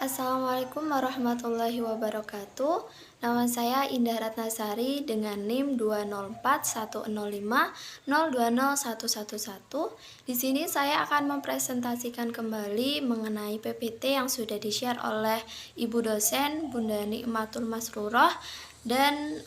Assalamualaikum warahmatullahi wabarakatuh. Nama saya Indah Ratnasari dengan NIM 2041050020111. Di sini saya akan mempresentasikan kembali mengenai PPT yang sudah di-share oleh Ibu dosen Bunda Nikmatul Masrurah dan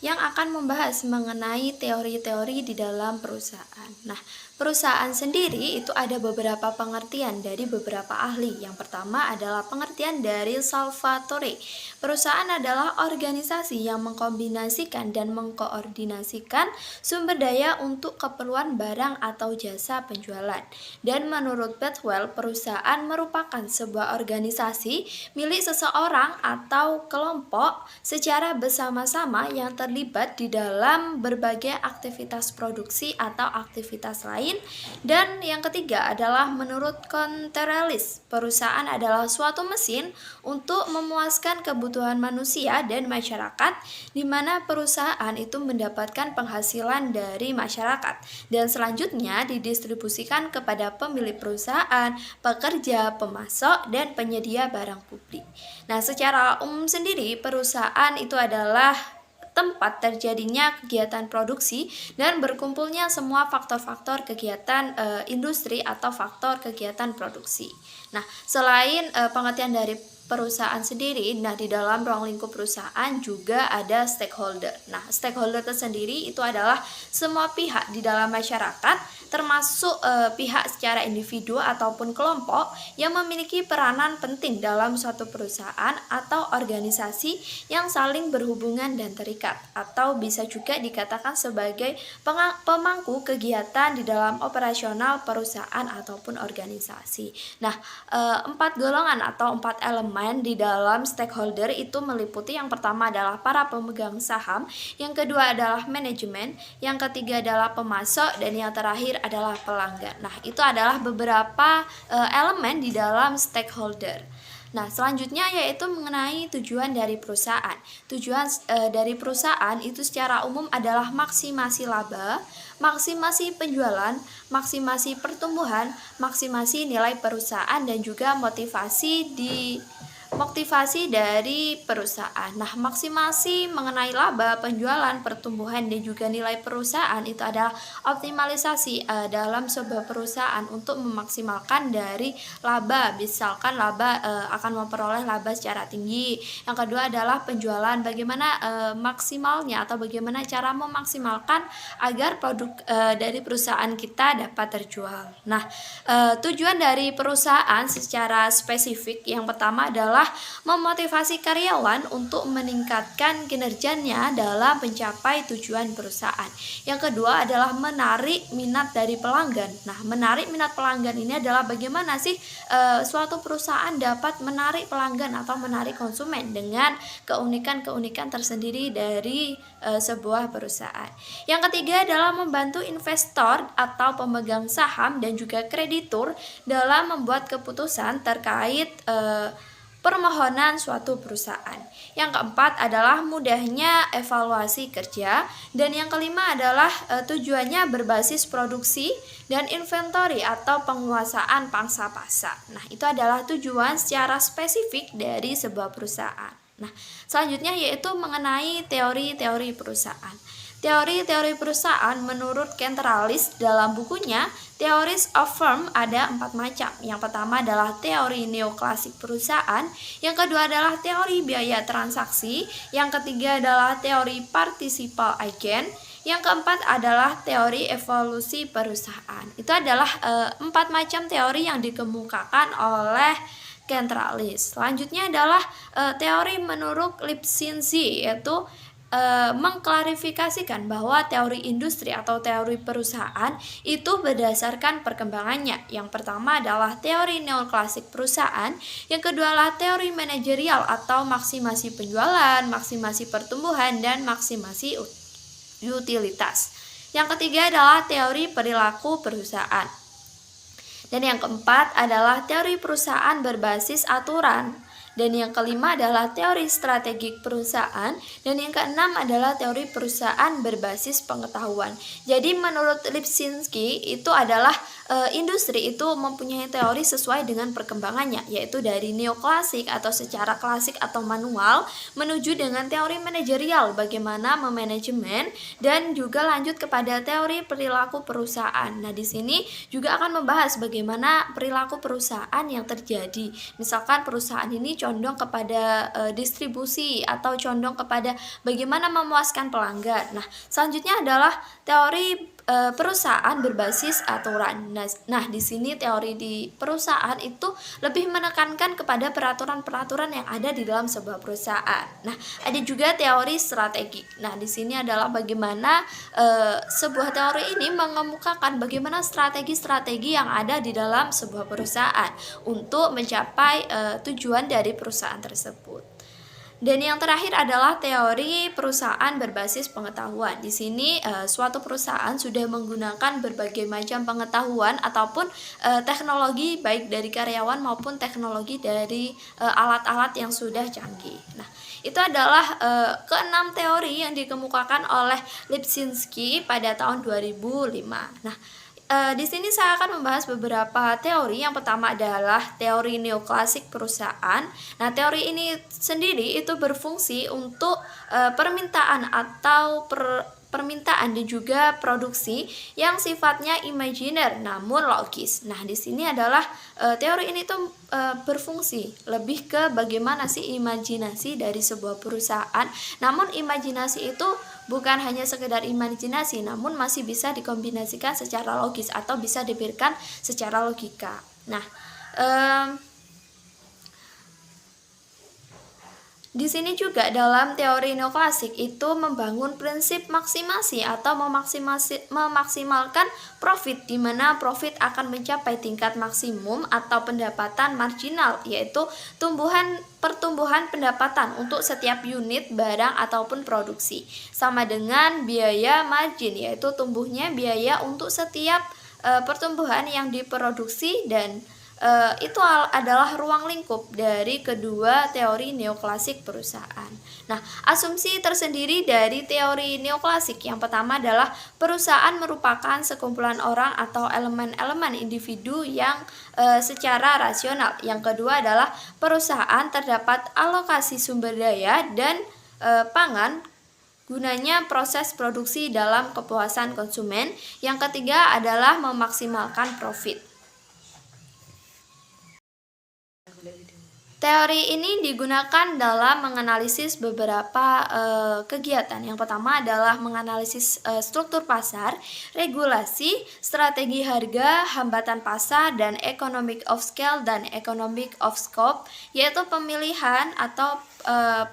yang akan membahas mengenai teori-teori di dalam perusahaan. Nah, perusahaan sendiri itu ada beberapa pengertian dari beberapa ahli. Yang pertama adalah pengertian dari Salvatore. Perusahaan adalah organisasi yang mengkombinasikan dan mengkoordinasikan sumber daya untuk keperluan barang atau jasa penjualan. Dan menurut Bedwell, perusahaan merupakan sebuah organisasi milik seseorang atau kelompok secara bersama-sama yang terlibat di dalam berbagai aktivitas produksi atau aktivitas lain. Dan yang ketiga adalah menurut Contreras, perusahaan adalah suatu mesin untuk memuaskan kebutuhan manusia dan masyarakat, di mana perusahaan itu mendapatkan penghasilan dari masyarakat dan selanjutnya didistribusikan kepada pemilik perusahaan, pekerja, pemasok, dan penyedia barang publik. Nah, secara umum sendiri perusahaan itu adalah tempat terjadinya kegiatan produksi dan berkumpulnya semua faktor-faktor kegiatan industri atau faktor kegiatan produksi. Nah, selain pengertian dari perusahaan sendiri, nah di dalam ruang lingkup perusahaan juga ada stakeholder. Nah, stakeholder tersendiri itu adalah semua pihak di dalam masyarakat, termasuk pihak secara individu ataupun kelompok yang memiliki peranan penting dalam suatu perusahaan atau organisasi yang saling berhubungan dan terikat, atau bisa juga dikatakan sebagai pemangku kegiatan di dalam operasional perusahaan ataupun organisasi. Nah, 4 golongan atau 4 elemen di dalam stakeholder itu meliputi yang pertama adalah para pemegang saham, yang kedua adalah manajemen, yang ketiga adalah pemasok, dan yang terakhir adalah pelanggan. Nah, itu adalah beberapa elemen di dalam stakeholder. Nah, selanjutnya yaitu mengenai tujuan dari perusahaan. Tujuan dari perusahaan itu secara umum adalah maksimasi laba, maksimasi penjualan, maksimasi pertumbuhan, maksimasi nilai perusahaan, dan juga motivasi dari perusahaan. Nah, maksimasi mengenai laba, penjualan, pertumbuhan, dan juga nilai perusahaan itu adalah optimalisasi dalam sebuah perusahaan untuk memaksimalkan dari laba. Misalkan laba akan memperoleh laba secara tinggi. Yang kedua adalah penjualan, bagaimana maksimalnya atau bagaimana cara memaksimalkan agar produk dari perusahaan kita dapat terjual. Nah, tujuan dari perusahaan secara spesifik yang pertama adalah memotivasi karyawan untuk meningkatkan kinerjanya dalam mencapai tujuan perusahaan. Yang kedua adalah menarik minat dari pelanggan. Nah, menarik minat pelanggan ini adalah bagaimana sih suatu perusahaan dapat menarik pelanggan atau menarik konsumen dengan keunikan-keunikan tersendiri dari sebuah perusahaan. Yang ketiga adalah membantu investor atau pemegang saham dan juga kreditur dalam membuat keputusan terkait permohonan suatu perusahaan. Yang keempat adalah mudahnya evaluasi kerja, dan yang kelima adalah tujuannya berbasis produksi dan inventory atau penguasaan pangsa pasar. Nah, itu adalah tujuan secara spesifik dari sebuah perusahaan. Nah, selanjutnya yaitu mengenai teori-teori perusahaan. Teori-teori perusahaan menurut Contreras dalam bukunya Theories of Firm ada 4 macam. Yang pertama adalah teori neoklasik perusahaan, yang kedua adalah teori biaya transaksi, yang ketiga adalah teori participle agent, yang keempat adalah teori evolusi perusahaan. Itu adalah 4 macam teori yang dikemukakan oleh Contreras. Selanjutnya adalah teori menurut Lipsinski, yaitu mengklarifikasikan bahwa teori industri atau teori perusahaan itu berdasarkan perkembangannya. Yang pertama adalah teori neoklasik perusahaan, yang kedua adalah teori manajerial atau maksimasi penjualan, maksimasi pertumbuhan, dan maksimasi utilitas. Yang ketiga adalah teori perilaku perusahaan. Dan yang keempat adalah teori perusahaan berbasis aturan. Dan yang kelima adalah teori strategik perusahaan, dan yang keenam adalah teori perusahaan berbasis pengetahuan. Jadi menurut Lipsinski itu adalah industri itu mempunyai teori sesuai dengan perkembangannya, yaitu dari neoklasik atau secara klasik atau manual menuju dengan teori manajerial bagaimana memanajemen, dan juga lanjut kepada teori perilaku perusahaan. Nah, di sini juga akan membahas bagaimana perilaku perusahaan yang terjadi. Misalkan perusahaan ini condong kepada distribusi atau condong kepada bagaimana memuaskan pelanggan. Nah, selanjutnya adalah teori perusahaan berbasis aturan. Nah, di sini teori di perusahaan itu lebih menekankan kepada peraturan-peraturan yang ada di dalam sebuah perusahaan. Nah, ada juga teori strategi. Nah, di sini adalah bagaimana sebuah teori ini mengemukakan bagaimana strategi-strategi yang ada di dalam sebuah perusahaan untuk mencapai tujuan dari perusahaan tersebut. Dan yang terakhir adalah teori perusahaan berbasis pengetahuan. Di sini suatu perusahaan sudah menggunakan berbagai macam pengetahuan ataupun teknologi baik dari karyawan maupun teknologi dari alat-alat yang sudah canggih. Nah, itu adalah keenam teori yang dikemukakan oleh Lipsinski pada tahun 2005. Nah, di sini saya akan membahas beberapa teori. Yang pertama adalah teori neoklasik perusahaan. Nah, teori ini sendiri itu berfungsi untuk permintaan atau permintaan dan juga produksi yang sifatnya imajiner namun logis. Nah, di sini adalah teori ini tuh berfungsi lebih ke bagaimana sih imajinasi dari sebuah perusahaan. Namun imajinasi itu bukan hanya sekedar imajinasi, namun masih bisa dikombinasikan secara logis atau bisa dipikirkan secara logika. Nah, di sini juga dalam teori neoklasik itu membangun prinsip maksimasi atau memaksimalkan profit, di mana profit akan mencapai tingkat maksimum atau pendapatan marginal, yaitu pertumbuhan pendapatan untuk setiap unit barang ataupun produksi, sama dengan biaya margin, yaitu tumbuhnya biaya untuk setiap pertumbuhan yang diproduksi, dan itu adalah ruang lingkup dari kedua teori neoklasik perusahaan. Nah, asumsi tersendiri dari teori neoklasik yang pertama adalah perusahaan merupakan sekumpulan orang atau elemen-elemen individu yang secara rasional. Yang kedua adalah perusahaan terdapat alokasi sumber daya dan pangan gunanya proses produksi dalam kepuasan konsumen. Yang ketiga adalah memaksimalkan profit. Teori ini digunakan dalam menganalisis beberapa kegiatan. Yang pertama adalah menganalisis struktur pasar, regulasi, strategi harga, hambatan pasar, dan economic of scale dan economic of scope, yaitu pemilihan atau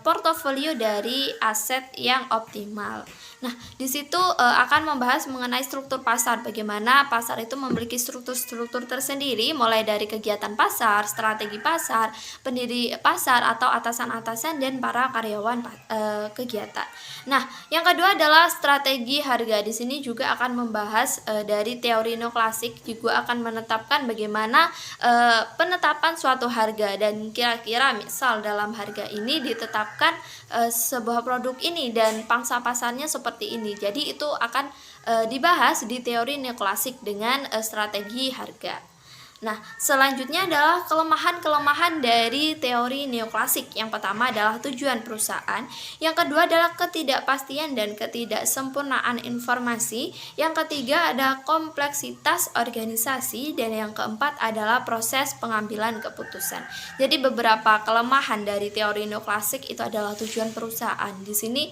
portofolio dari aset yang optimal. Nah, di situ akan membahas mengenai struktur pasar, bagaimana pasar itu memiliki struktur-struktur tersendiri, mulai dari kegiatan pasar, strategi pasar, pendiri pasar atau atasan-atasan, dan para karyawan kegiatan. Nah, yang kedua adalah strategi harga. Di sini juga akan membahas dari teori neoklasik, juga akan menetapkan bagaimana penetapan suatu harga, dan kira-kira misal dalam harga ini ditetapkan sebuah produk ini dan pangsa pasarnya seperti ini. Jadi itu akan dibahas di teori neoklasik dengan strategi harga. Nah, selanjutnya adalah kelemahan-kelemahan dari teori neoklasik. Yang pertama adalah tujuan perusahaan, yang kedua adalah ketidakpastian dan ketidaksempurnaan informasi, yang ketiga adalah kompleksitas organisasi, dan yang keempat adalah proses pengambilan keputusan. Jadi beberapa kelemahan dari teori neoklasik itu adalah tujuan perusahaan. Di sini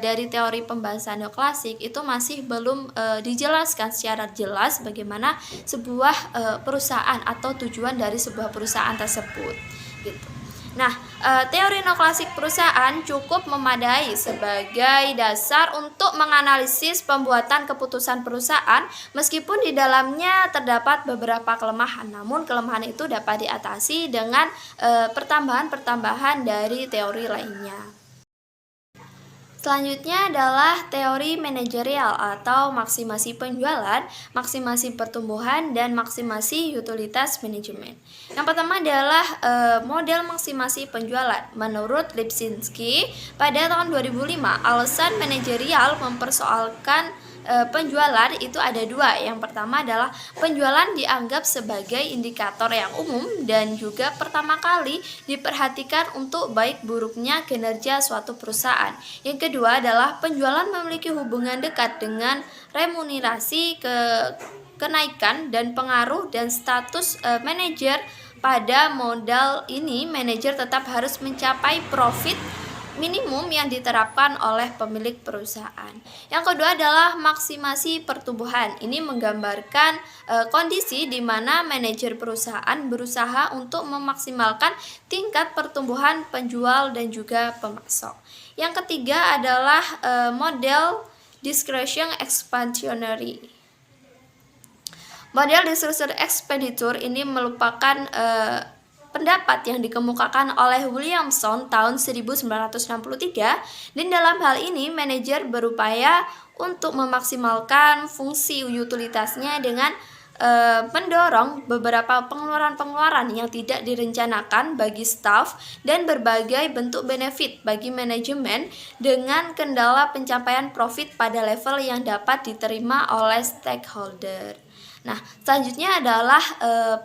dari teori pembahasan neoklasik itu masih belum dijelaskan secara jelas bagaimana sebuah perusahaan atau tujuan dari sebuah perusahaan tersebut gitu. Nah, teori neoklasik perusahaan cukup memadai sebagai dasar untuk menganalisis pembuatan keputusan perusahaan, meskipun di dalamnya terdapat beberapa kelemahan. Namun kelemahan itu dapat diatasi dengan pertambahan-pertambahan dari teori lainnya. Selanjutnya adalah teori manajerial atau maksimasi penjualan, maksimasi pertumbuhan, dan maksimasi utilitas manajemen. Yang pertama adalah model maksimasi penjualan. Menurut Lipsinski, pada tahun 2005, alasan manajerial mempersoalkan penjualan itu ada dua. Yang pertama adalah penjualan dianggap sebagai indikator yang umum dan juga pertama kali diperhatikan untuk baik buruknya kinerja suatu perusahaan. Yang kedua adalah penjualan memiliki hubungan dekat dengan remunerasi, kenaikan dan pengaruh dan status manajer. Pada modal ini, manajer tetap harus mencapai profit minimum yang diterapkan oleh pemilik perusahaan. Yang kedua adalah maksimasi pertumbuhan. Ini menggambarkan kondisi di mana manajer perusahaan berusaha untuk memaksimalkan tingkat pertumbuhan penjual dan juga pemasok. Yang ketiga adalah model discretion expansionary. Model discretion expenditure ini merupakan pendapat yang dikemukakan oleh Williamson tahun 1963, dan dalam hal ini manajer berupaya untuk memaksimalkan fungsi utilitasnya dengan mendorong beberapa pengeluaran-pengeluaran yang tidak direncanakan bagi staf dan berbagai bentuk benefit bagi manajemen dengan kendala pencapaian profit pada level yang dapat diterima oleh stakeholder. Nah, selanjutnya adalah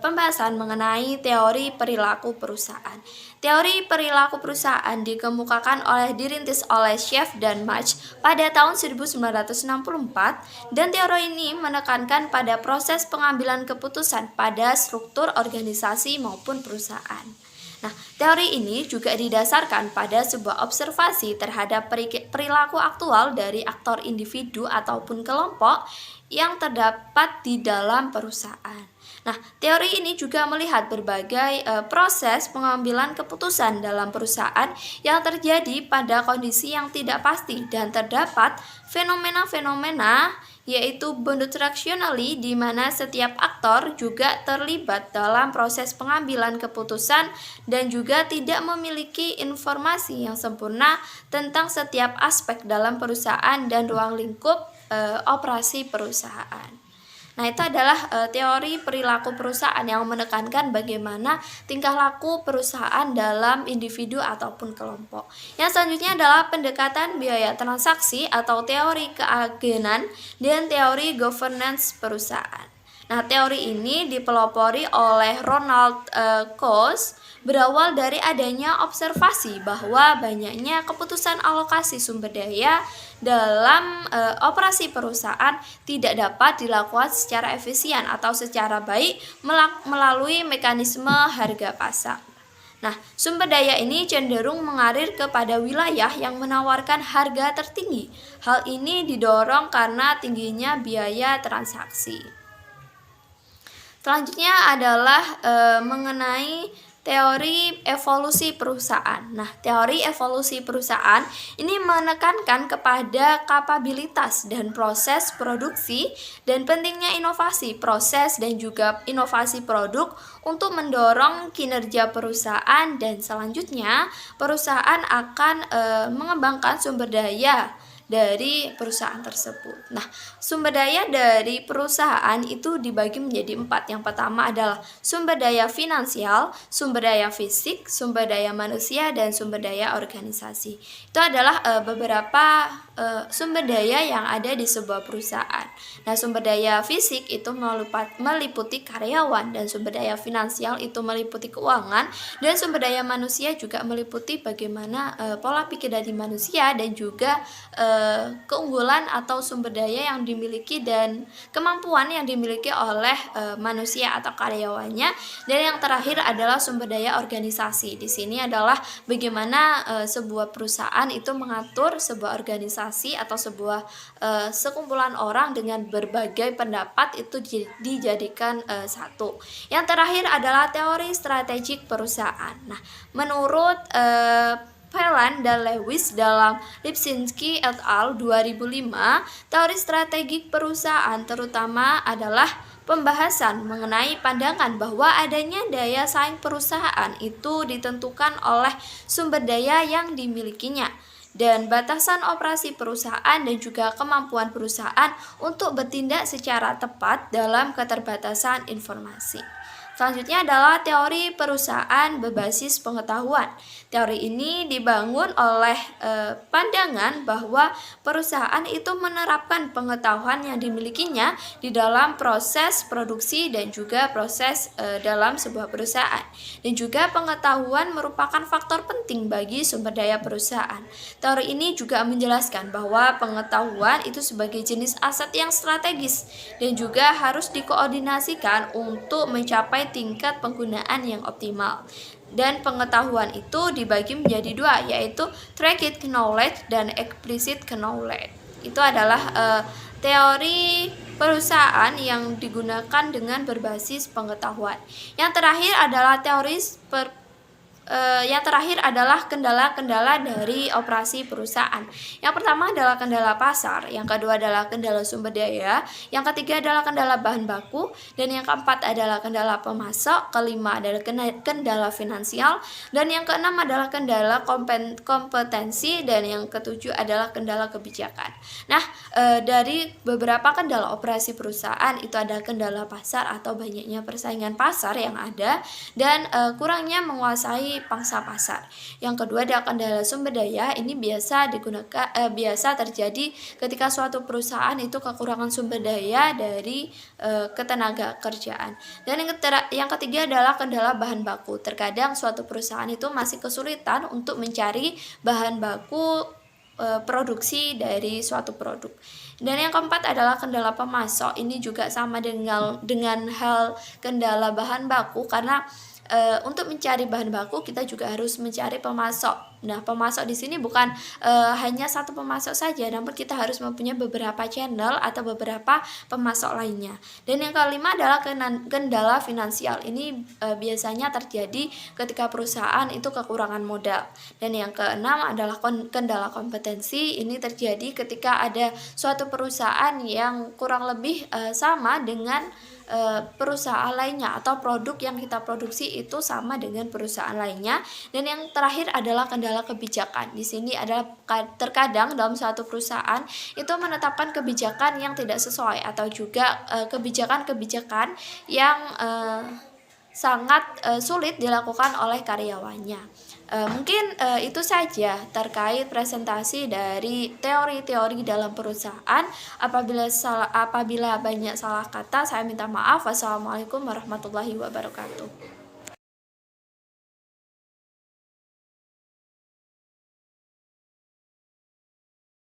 pembahasan mengenai teori perilaku perusahaan. Teori perilaku perusahaan dikemukakan dirintis oleh Chef dan Mach pada tahun 1964, dan teori ini menekankan pada proses pengambilan keputusan pada struktur organisasi maupun perusahaan. Nah, teori ini juga didasarkan pada sebuah observasi terhadap perilaku aktual dari aktor individu ataupun kelompok yang terdapat di dalam perusahaan. Nah, teori ini juga melihat berbagai proses pengambilan keputusan dalam perusahaan yang terjadi pada kondisi yang tidak pasti, dan terdapat fenomena-fenomena yaitu bidirectionally, di mana setiap aktor juga terlibat dalam proses pengambilan keputusan dan juga tidak memiliki informasi yang sempurna tentang setiap aspek dalam perusahaan dan ruang lingkup operasi perusahaan. Nah, itu adalah teori perilaku perusahaan yang menekankan bagaimana tingkah laku perusahaan dalam individu ataupun kelompok. Yang selanjutnya adalah pendekatan biaya transaksi atau teori keagenan dan teori governance perusahaan. Nah, teori ini dipelopori oleh Ronald Coase, berawal dari adanya observasi bahwa banyaknya keputusan alokasi sumber daya dalam operasi perusahaan tidak dapat dilakukan secara efisien atau secara baik melalui mekanisme harga pasar. Nah, sumber daya ini cenderung mengalir kepada wilayah yang menawarkan harga tertinggi. Hal ini didorong karena tingginya biaya transaksi. Selanjutnya adalah mengenai teori evolusi perusahaan. Nah, teori evolusi perusahaan ini menekankan kepada kapabilitas dan proses produksi dan pentingnya inovasi proses dan juga inovasi produk untuk mendorong kinerja perusahaan, dan selanjutnya perusahaan akan mengembangkan sumber daya dari perusahaan tersebut. Nah, sumber daya dari perusahaan itu dibagi menjadi 4. Yang pertama adalah sumber daya finansial, sumber daya fisik, sumber daya manusia, dan sumber daya organisasi. Itu adalah beberapa sumber daya yang ada di sebuah perusahaan. Nah, sumber daya fisik itu meliputi karyawan, dan sumber daya finansial itu meliputi keuangan, dan sumber daya manusia juga meliputi bagaimana pola pikir dari manusia dan juga keunggulan atau sumber daya yang dimiliki dan kemampuan yang dimiliki oleh manusia atau karyawannya. Dan yang terakhir adalah sumber daya organisasi. Di sini adalah bagaimana sebuah perusahaan itu mengatur sebuah organisasi atau sebuah sekumpulan orang dengan berbagai pendapat itu dijadikan satu. Yang terakhir adalah teori strategik perusahaan. Nah, menurut Phelan dan Lewis dalam Lipsinski et al. 2005, teori strategik perusahaan terutama adalah pembahasan mengenai pandangan bahwa adanya daya saing perusahaan itu ditentukan oleh sumber daya yang dimilikinya. dan batasan operasi perusahaan dan juga kemampuan perusahaan untuk bertindak secara tepat dalam keterbatasan informasi. Selanjutnya adalah teori perusahaan berbasis pengetahuan. Teori ini dibangun oleh pandangan bahwa perusahaan itu menerapkan pengetahuan yang dimilikinya di dalam proses produksi dan juga proses dalam sebuah perusahaan. Dan juga pengetahuan merupakan faktor penting bagi sumber daya perusahaan. Teori ini juga menjelaskan bahwa pengetahuan itu sebagai jenis aset yang strategis dan juga harus dikoordinasikan untuk mencapai tingkat penggunaan yang optimal. Dan pengetahuan itu dibagi menjadi dua, yaitu tacit knowledge dan explicit knowledge. Itu adalah teori perusahaan yang digunakan dengan berbasis pengetahuan. Yang terakhir adalah kendala-kendala dari operasi perusahaan. Yang pertama adalah kendala pasar, yang kedua adalah kendala sumber daya, yang ketiga adalah kendala bahan baku, dan yang keempat adalah kendala pemasok, kelima adalah kendala finansial, dan yang keenam adalah kendala kompetensi, dan yang ketujuh adalah kendala kebijakan. Nah, dari beberapa kendala operasi perusahaan itu ada kendala pasar atau banyaknya persaingan pasar yang ada, dan kurangnya menguasai pangsa pasar. Yang kedua adalah kendala sumber daya. Ini biasa terjadi ketika suatu perusahaan itu kekurangan sumber daya dari ketenaga kerjaan. Dan yang ketiga adalah kendala bahan baku. Terkadang suatu perusahaan itu masih kesulitan untuk mencari bahan baku produksi dari suatu produk. Dan yang keempat adalah kendala pemasok. Ini juga sama dengan hal kendala bahan baku, karena untuk mencari bahan baku kita juga harus mencari pemasok. Nah, pemasok di sini bukan hanya satu pemasok saja, namun kita harus mempunyai beberapa channel atau beberapa pemasok lainnya. Dan yang kelima adalah kendala finansial. Ini biasanya terjadi ketika perusahaan itu kekurangan modal. Dan yang keenam adalah kendala kompetensi. Ini terjadi ketika ada suatu perusahaan yang kurang lebih sama dengan perusahaan lainnya, atau produk yang kita produksi itu sama dengan perusahaan lainnya. Dan yang terakhir adalah kendala kebijakan. Di sini adalah terkadang dalam suatu perusahaan itu menetapkan kebijakan yang tidak sesuai, atau juga kebijakan-kebijakan yang sangat sulit dilakukan oleh karyawannya. Mungkin itu saja terkait presentasi dari teori-teori dalam perusahaan. Apabila banyak salah kata, saya minta maaf. Wassalamualaikum warahmatullahi wabarakatuh.